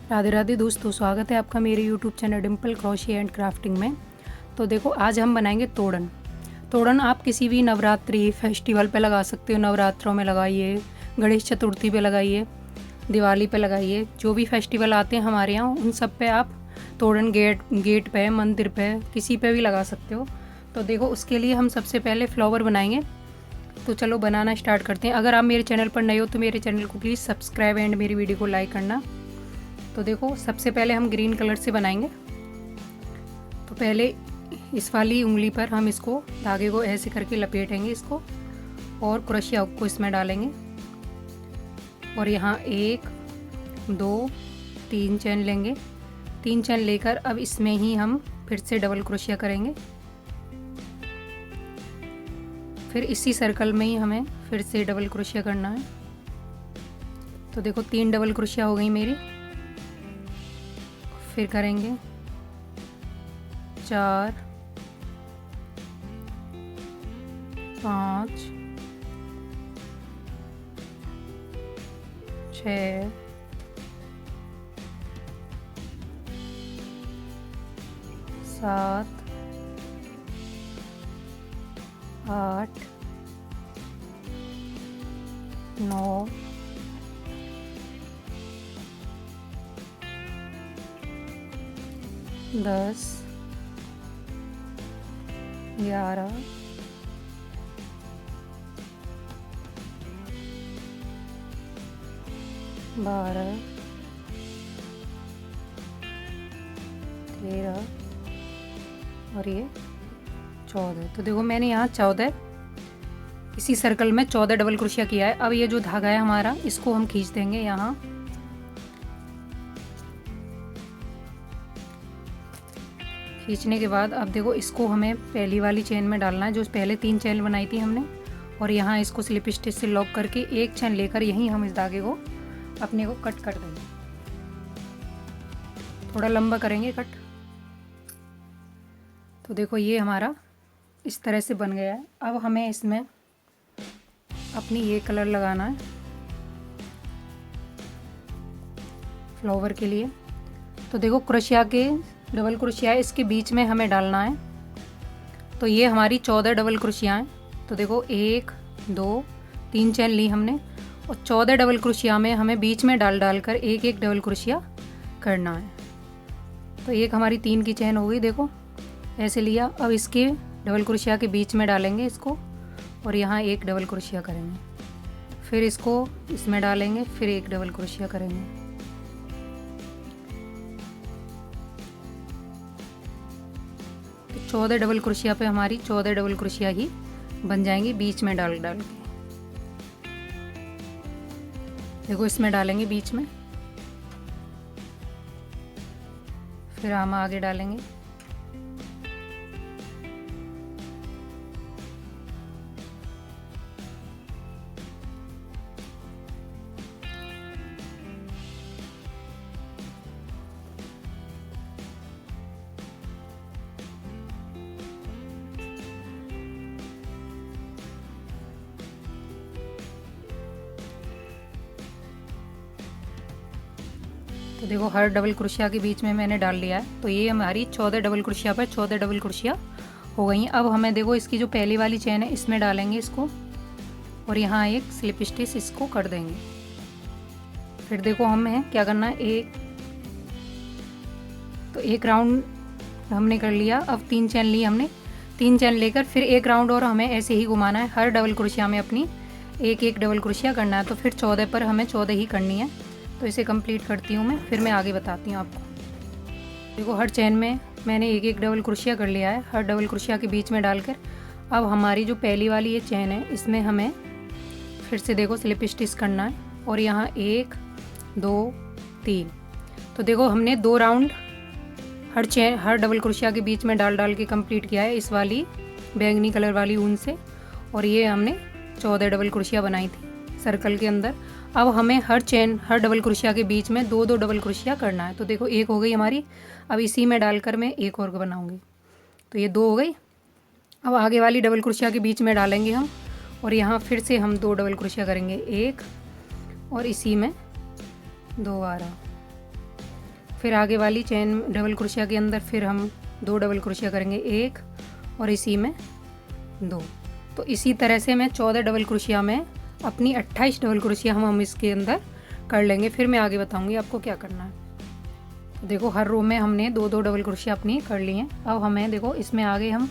राधे राधे दोस्तों, स्वागत है आपका मेरे YouTube channel Dimple crochet and crafting में। तो देखो, आज हम बनाएंगे तोड़न। तोड़न आप किसी भी नवरात्रि फेस्टिवल पे लगा सकते हो। नवरात्रों में लगाइए, गणेश चतुर्थी पे लगाइए, दिवाली पे लगाइए। जो भी फेस्टिवल आते हैं हमारे यहाँ, उन सब पे आप तोड़न गेट पे, मंदिर पे, किसी पे भी लगा सकते हो। तो देखो, उसके लिए हम सबसे पहले फ्लावर बनाएंगे। तो चलो बनाना स्टार्ट करते हैं। अगर आप मेरे चैनल पर नए हो तो मेरे चैनल को प्लीज़ सब्सक्राइब एंड मेरी वीडियो को लाइक करना। तो देखो, सबसे पहले हम ग्रीन कलर से बनाएंगे। तो पहले इस वाली उंगली पर हम इसको धागे को ऐसे करके लपेटेंगे इसको, और क्रोशिया हुक को इसमें डालेंगे। और यहाँ 1 2 3 चैन लेंगे। 3 चैन लेकर अब इसमें ही हम फिर से डबल क्रोशिया करेंगे। फिर इसी सर्कल में ही हमें फिर से डबल क्रोशिया करना है। तो देखो, 3 डबल क्रोशिया हो गई मेरी। फिर करेंगे 4 5 6 7 8 9 10 11 12 13 और ये 14। तो देखो, मैंने यहाँ 14 इसी सर्कल में 14 डबल क्रोशिया किया है। अब ये जो धागा है हमारा, इसको हम खींच देंगे यहाँ। खींचने के बाद अब देखो, इसको हमें पहली वाली चेन में डालना है, जो पहले 3 चेन बनाई थी हमने। और यहाँ इसको स्लिप स्टिच से लॉक करके एक चेन लेकर यहीं हम इस धागे को अपने को कट कर देंगे। थोड़ा लंबा करेंगे कट। तो देखो, ये हमारा इस तरह से बन गया है। अब हमें इसमें अपनी ये कलर लगाना है फ्लावर के लिए। तो देखो, क्रोशिया के डबल क्रोशिया है, इसके बीच में हमें डालना है। तो ये हमारी 14 डबल क्रोशिया हैं। तो देखो, 1 2 3 चैन ली हमने, और 14 डबल क्रोशिया में हमें बीच में डाल कर एक एक डबल क्रोशिया करना है। तो एक हमारी 3 की चैन हो गई। देखो, ऐसे लिया। अब इसके डबल क्रोशिया के बीच में डालेंगे इसको, और यहाँ एक डबल क्रोशिया करेंगे। फिर इसको इसमें डालेंगे, फिर एक डबल क्रोशिया करेंगे। तो 14 डबल क्रोशिया पे हमारी 14 डबल क्रोशिया ही बन जाएंगी, बीच में डाल के। देखो, इसमें डालेंगे बीच में, फिर हम आगे डालेंगे। तो देखो, हर डबल क्रोशिया के बीच में मैंने डाल लिया है। तो ये हमारी 14 डबल क्रोशिया पर 14 डबल क्रोशिया हो गई हैं। अब हमें देखो, इसकी जो पहली वाली चेन है, इसमें डालेंगे इसको, और यहाँ एक स्लिप स्टिच इसको कर देंगे। फिर देखो, हमें क्या करना है, एक राउंड हमने कर लिया। अब 3 चैन ली हमने। 3 चैन लेकर फिर एक राउंड और हमें ऐसे ही घुमाना है। हर डबल क्रोशिया में अपनी एक एक डबल क्रोशिया करना है। तो फिर 14 पर हमें 14 ही करनी है। तो इसे कंप्लीट करती हूँ मैं, फिर मैं आगे बताती हूँ आपको। देखो, हर चैन में मैंने एक एक डबल क्रोशिया कर लिया है, हर डबल क्रोशिया के बीच में डालकर। अब हमारी जो पहली वाली ये चैन है, इसमें हमें फिर से देखो स्लिप स्टिच करना है, और यहाँ 1 2 3। तो देखो, हमने 2 राउंड हर डबल क्रोशिया के बीच में डाल के कंप्लीट किया है, इस वाली बैंगनी कलर वाली ऊन से। और ये हमने 14 डबल क्रोशिया बनाई थी सर्कल के अंदर। अब हमें हर डबल क्रोशिया के बीच में 2 डबल क्रोशिया करना है। तो देखो, एक हो गई हमारी। अब इसी में डालकर मैं एक और बनाऊंगी। तो ये 2 हो गई। अब आगे वाली डबल क्रोशिया के बीच में डालेंगे हम, और यहाँ फिर से हम 2 डबल क्रोशिया करेंगे, 1 और इसी में 2 आ रहा। फिर आगे वाली चेन डबल क्रोशिया के अंदर फिर हम 2 डबल क्रोशिया करेंगे, 1 और इसी में 2। तो इसी तरह से मैं 14 डबल क्रोशिया में अपनी 28 डबल क्रोशिया हम इसके अंदर कर लेंगे। फिर मैं आगे बताऊंगी आपको क्या करना है। तो देखो हर रो में हमने 2-2 डबल क्रोशिया अपनी कर ली हैं। अब हमें देखो इसमें आगे हम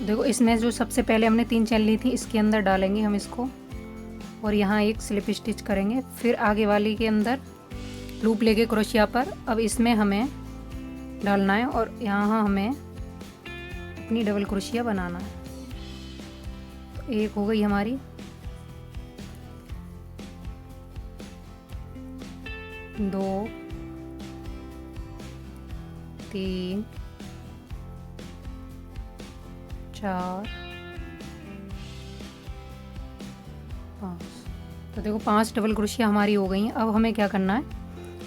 देखो इसमें जो सबसे पहले हमने 3 चेन ली थी इसके अंदर डालेंगे हम इसको और यहाँ एक स्लिप स्टिच करेंगे। फिर आगे वाली के अंदर लूप लेके क्रोशिया पर अब इसमें हमें डालना है और यहाँ हमें अपनी डबल क्रोशिया बनाना है। तो एक हो गई हमारी, 2 3 4 5। तो देखो 5 डबल क्रोशिया हमारी हो गई हैं। अब हमें क्या करना है,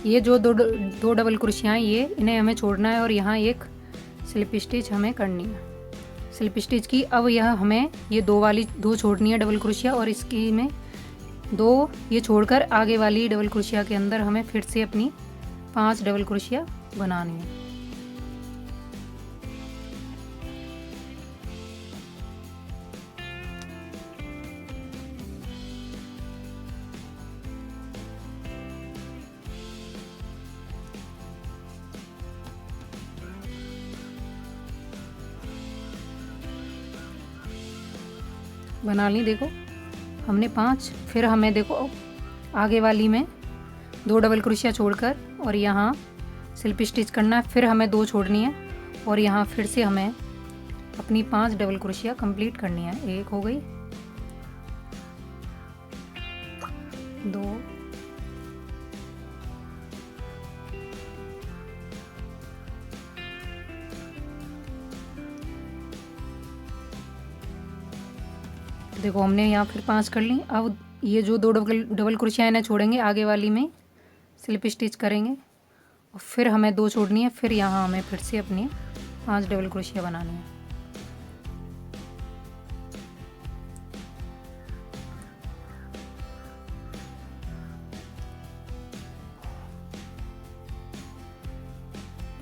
ये जो दो डबल क्रोशिया हैं ये इन्हें हमें छोड़ना है और यहाँ एक स्लिप स्टिच हमें करनी है स्लिप स्टिच की। अब यह हमें ये 2 छोड़नी है डबल क्रोशिया और इसकी में 2 ये छोड़कर आगे वाली डबल क्रोशिया के अंदर हमें फिर से अपनी 5 डबल क्रोशिया बनानी है। बना ली देखो हमने 5। फिर हमें देखो आगे वाली में 2 डबल क्रोशिया छोड़कर और यहाँ स्लिप स्टिच करना है। फिर हमें 2 छोड़नी है और यहाँ फिर से हमें अपनी 5 डबल क्रोशिया कंप्लीट करनी है। 1 हो गई, 2 देखो हमने यहाँ फिर 5 कर ली। अब ये जो 2 डबल क्रोशिया इन्हें छोड़ेंगे, आगे वाली में स्लिप स्टिच करेंगे और फिर हमें 2 छोड़नी है। फिर यहाँ हमें फिर से अपनी 5 डबल क्रोशिया बनानी है।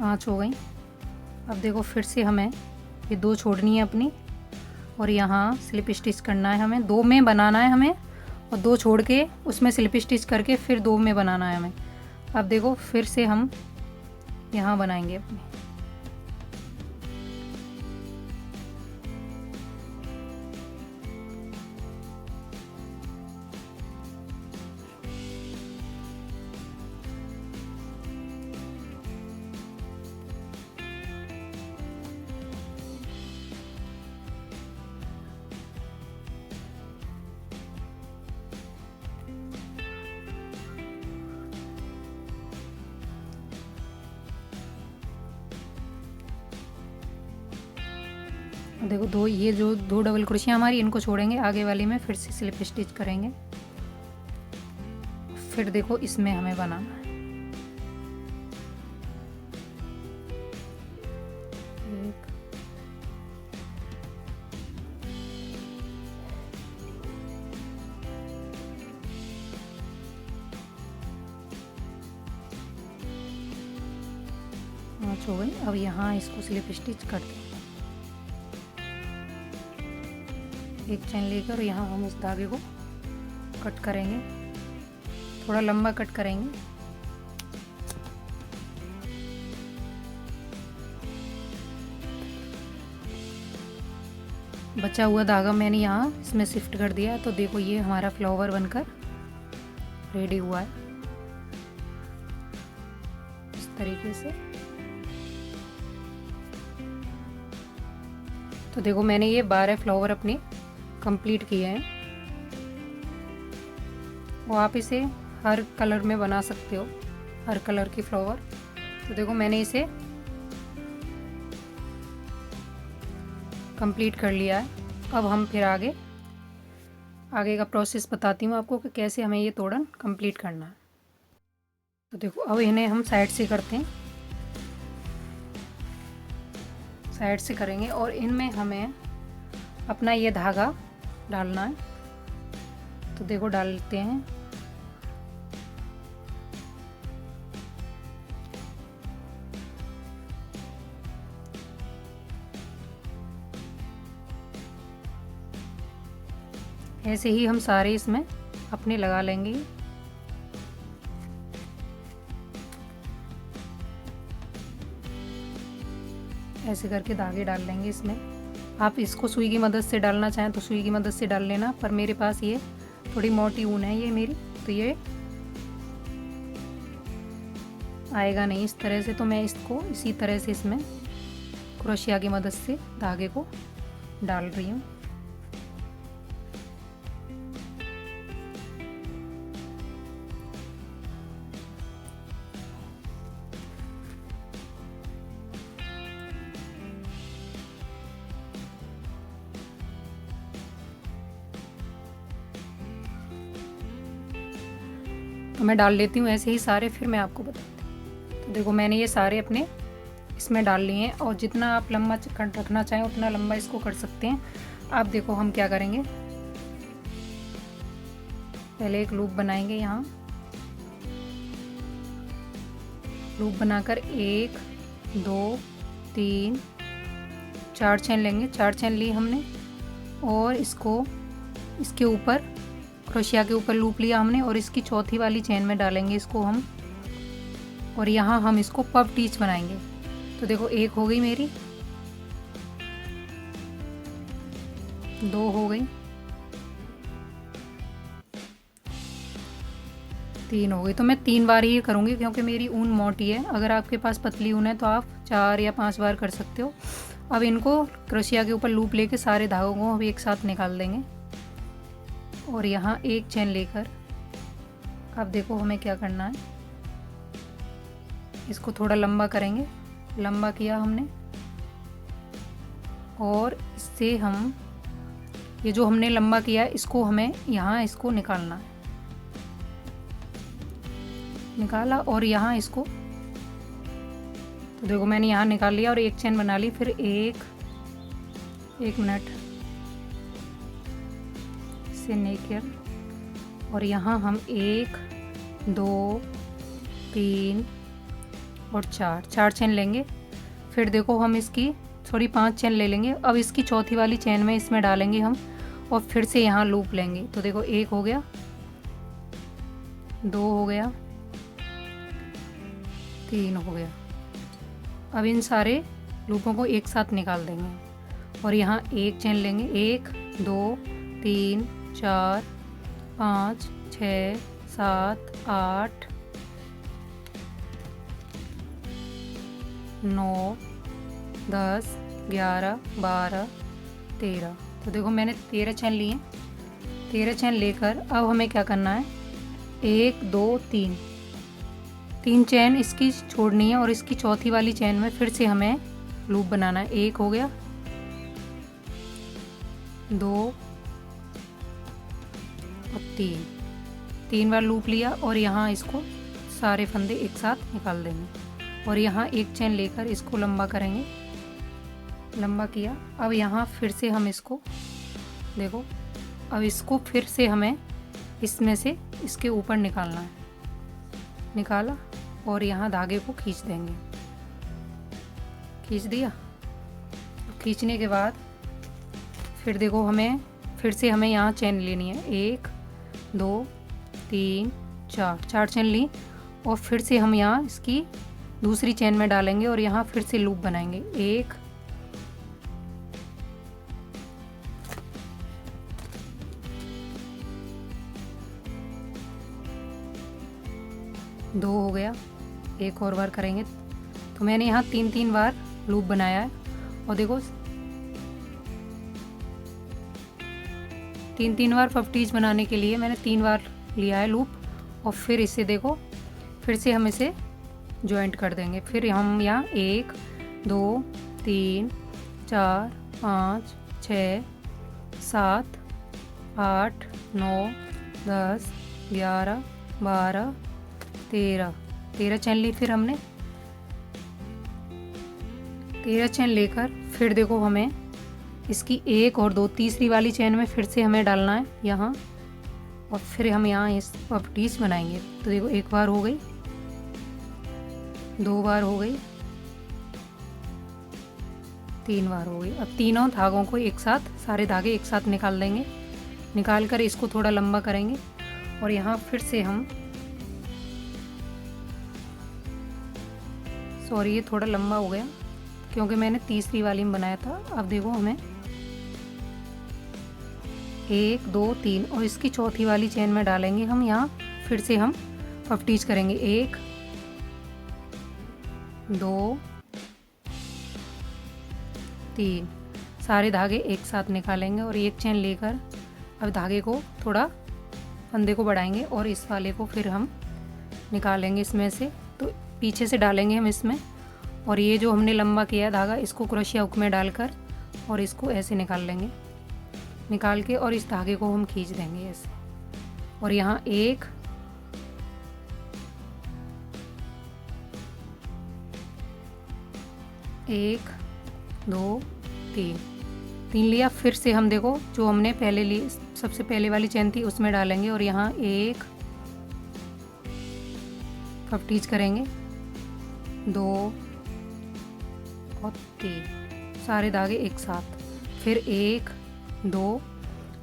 पाँच हो गई। अब देखो फिर से हमें ये 2 छोड़नी है अपनी और यहाँ स्लिप स्टिच करना है। हमें 2 में बनाना है हमें और 2 छोड़ के उसमें स्लिप स्टिच करके फिर 2 में बनाना है हमें। अब देखो फिर से हम यहाँ बनाएंगे अपने। देखो ये जो 2 डबल क्रोशिया हमारी इनको छोड़ेंगे, आगे वाली में फिर से स्लिप स्टिच करेंगे। फिर देखो इसमें हमें बनाना है। पाँच हो गई। अब यहाँ इसको स्लिप स्टिच कर दें। एक चेन लेकर यहाँ हम इस धागे को कट करेंगे, थोड़ा लंबा कट करेंगे। बचा हुआ धागा मैंने यहाँ इसमें शिफ्ट कर दिया। तो देखो ये हमारा फ्लावर बनकर रेडी हुआ है इस तरीके से। तो देखो मैंने ये 12 फ्लावर अपने कंप्लीट किए हैं। वो आप इसे हर कलर में बना सकते हो, हर कलर की फ्लावर। तो देखो मैंने इसे कंप्लीट कर लिया है। अब हम फिर आगे का प्रोसेस बताती हूँ आपको कि कैसे हमें ये तोड़न कंप्लीट करना है। तो देखो अब इन्हें हम साइड से करते हैं, साइड से करेंगे और इनमें हमें अपना ये धागा डालना है। तो देखो डालते हैं ऐसे ही हम सारे इसमें अपने लगा लेंगे। ऐसे करके धागे डाल लेंगे इसमें। आप इसको सुई की मदद से डालना चाहें तो सुई की मदद से डाल लेना, पर मेरे पास ये थोड़ी मोटी ऊन है ये मेरी, तो ये आएगा नहीं इस तरह से। तो मैं इसको इसी तरह से इसमें क्रोशिया की मदद से धागे को डाल रही हूँ। तो मैं डाल लेती हूँ ऐसे ही सारे, फिर मैं आपको बताती हूँ। तो देखो मैंने ये सारे अपने इसमें डाल लिए हैं, और जितना आप लंबा रखना चाहें उतना लंबा इसको कर सकते हैं। आप देखो हम क्या करेंगे, पहले एक लूप बनाएंगे। यहाँ लूप बनाकर 1 2 3 4 चेन लेंगे। 4 चेन ली हमने, और इसको इसके ऊपर क्रोशिया के ऊपर लूप लिया हमने, और इसकी चौथी वाली चेन में डालेंगे इसको हम, और यहाँ हम इसको पफ टीच बनाएंगे। तो देखो 1 हो गई मेरी, 2 हो गई, 3 हो गई। तो मैं 3 बार ही करूँगी क्योंकि मेरी ऊन मोटी है। अगर आपके पास पतली ऊन है तो आप 4 या 5 बार कर सकते हो। अब इनको क्रोशिया के ऊपर लूप लेके सारे धागों को हम एक साथ निकाल देंगे, और यहाँ एक चेन लेकर अब देखो हमें क्या करना है, इसको थोड़ा लंबा करेंगे। लंबा किया हमने, और इससे हम ये जो हमने लंबा किया है इसको हमें यहाँ इसको निकालना है। निकाला, और यहाँ इसको, तो देखो मैंने यहाँ निकाल लिया और एक चेन बना ली। फिर एक मिनट से नेकियर, और यहाँ हम 1 2 3 और 4 चेन लेंगे। फिर देखो हम इसकी थोड़ी 5 चेन ले लेंगे। अब इसकी चौथी वाली चेन में इसमें डालेंगे हम, और फिर से यहाँ लूप लेंगे। तो देखो 1 हो गया, 2 हो गया, 3 हो गया। अब इन सारे लूपों को एक साथ निकाल देंगे, और यहाँ एक चेन लेंगे। 1 2 3 4 5 6 7 8 9 10 11 12 13। तो देखो मैंने 13 चेन लिए। 13 चेन लेकर अब हमें क्या करना है, 1 2 3 चेन इसकी छोड़नी है, और इसकी चौथी वाली चेन में फिर से हमें लूप बनाना है। 1 हो गया, 2 और 3 बार लूप लिया, और यहाँ इसको सारे फंदे एक साथ निकाल देंगे, और यहाँ एक चेन लेकर इसको लंबा करेंगे। लंबा किया, अब यहाँ फिर से हम इसको देखो, अब इसको फिर से हमें इसमें से इसके ऊपर निकालना है। निकाला, और यहाँ धागे को खींच देंगे। खींच दिया। खींचने के बाद फिर देखो हमें फिर से हमें यहाँ चेन लेनी है। 1 2 3 4 चेन ली, और फिर से हम यहाँ इसकी दूसरी चेन में डालेंगे, और यहाँ फिर से लूप बनाएंगे। 1 2 हो गया, एक और बार करेंगे। तो मैंने यहाँ 3 बार लूप बनाया है, और देखो 3 बार पफ टीच बनाने के लिए मैंने 3 बार लिया है लूप, और फिर इसे देखो फिर से हम इसे जॉइंट कर देंगे। फिर हम यहाँ 1 2 3 4 5 6 7 8 9 10 11 12 13 चेन ली। फिर हमने 13 चेन लेकर फिर देखो हमें इसकी 1 और 2 तीसरी वाली चेन में फिर से हमें डालना है यहाँ, और फिर हम यहाँ इस पफ टीच बनाएंगे। तो देखो 1 बार हो गई, 2 बार हो गई, 3 बार हो गई। अब तीनों धागों को एक साथ, सारे धागे एक साथ निकाल देंगे। निकाल कर इसको थोड़ा लंबा करेंगे और यहाँ फिर से हम, सॉरी ये थोड़ा लंबा हो गया क्योंकि मैंने तीसरी वाली में बनाया था। अब देखो हमें 1 2 3 और इसकी चौथी वाली चेन में डालेंगे हम। यहाँ फिर से हम पफ टीच करेंगे 1 2 3, सारे धागे एक साथ निकालेंगे और एक चेन लेकर अब धागे को थोड़ा, फंदे को बढ़ाएंगे और इस वाले को फिर हम निकालेंगे इसमें से, तो पीछे से डालेंगे हम इसमें और ये जो हमने लंबा किया धागा इसको क्रोशिया हुक में डालकर और इसको ऐसे निकाल लेंगे, निकाल के और इस धागे को हम खींच देंगे ऐसे। और यहाँ 1 1 2 3 लिया। फिर से हम देखो जो हमने पहले ली, सबसे पहले वाली चेन थी उसमें डालेंगे और यहाँ 1 पफ टीच करेंगे 2 और 3, सारे धागे एक साथ। फिर 1 2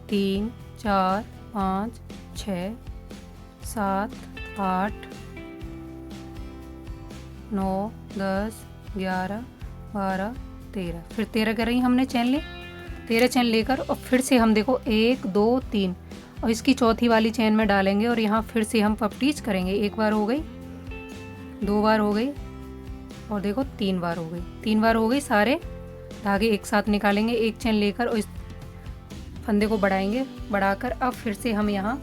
3 4 5 6 7 8 9 10 11 12 13, फिर 13 कर रही हमने चेन ले, 13 चेन लेकर और फिर से हम देखो 1 2 3 और इसकी चौथी वाली चेन में डालेंगे और यहाँ फिर से हम पफ टीच करेंगे। 1 बार हो गई, 2 बार हो गई और देखो 3 बार हो गई, 3 बार हो गई। सारे धागे एक साथ निकालेंगे, एक चेन लेकर और इस फंदे को बढ़ाएंगे, बढ़ाकर अब फिर से हम यहाँ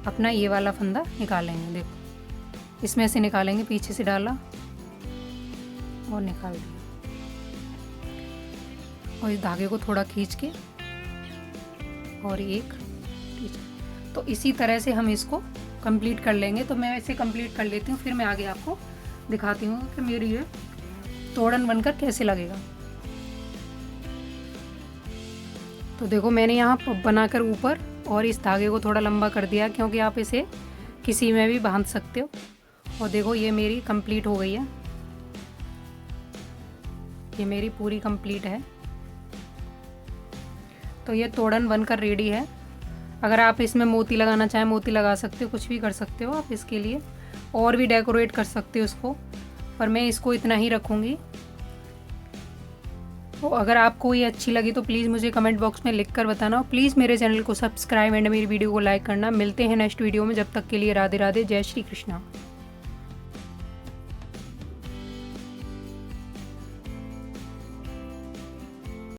अपना ये वाला फंदा निकालेंगे। देखो इसमें से निकालेंगे, पीछे से डाला और निकाल दिया और इस धागे को थोड़ा खींच के और एक, तो इसी तरह से हम इसको कंप्लीट कर लेंगे। तो मैं ऐसे कंप्लीट कर लेती हूँ, फिर मैं आगे आपको दिखाती हूँ कि मेरी ये तोड़न बनकर कैसे लगेगा। तो देखो मैंने यहाँ पफ बनाकर ऊपर और इस धागे को थोड़ा लंबा कर दिया क्योंकि आप इसे किसी में भी बांध सकते हो। और देखो ये मेरी कंप्लीट हो गई है, ये मेरी पूरी कंप्लीट है। तो ये तोड़न बनकर रेडी है। अगर आप इसमें मोती लगाना चाहें मोती लगा सकते हो, कुछ भी कर सकते हो आप इसके लिए, और भी डेकोरेट कर सकते हो इसको, पर मैं इसको इतना ही रखूँगी। तो अगर आपको ये अच्छी लगी तो प्लीज़ मुझे कमेंट बॉक्स में लिख कर बताना और प्लीज़ मेरे चैनल को सब्सक्राइब एंड मेरी वीडियो को लाइक करना। मिलते हैं नेक्स्ट वीडियो में, जब तक के लिए राधे राधे, जय श्री कृष्णा।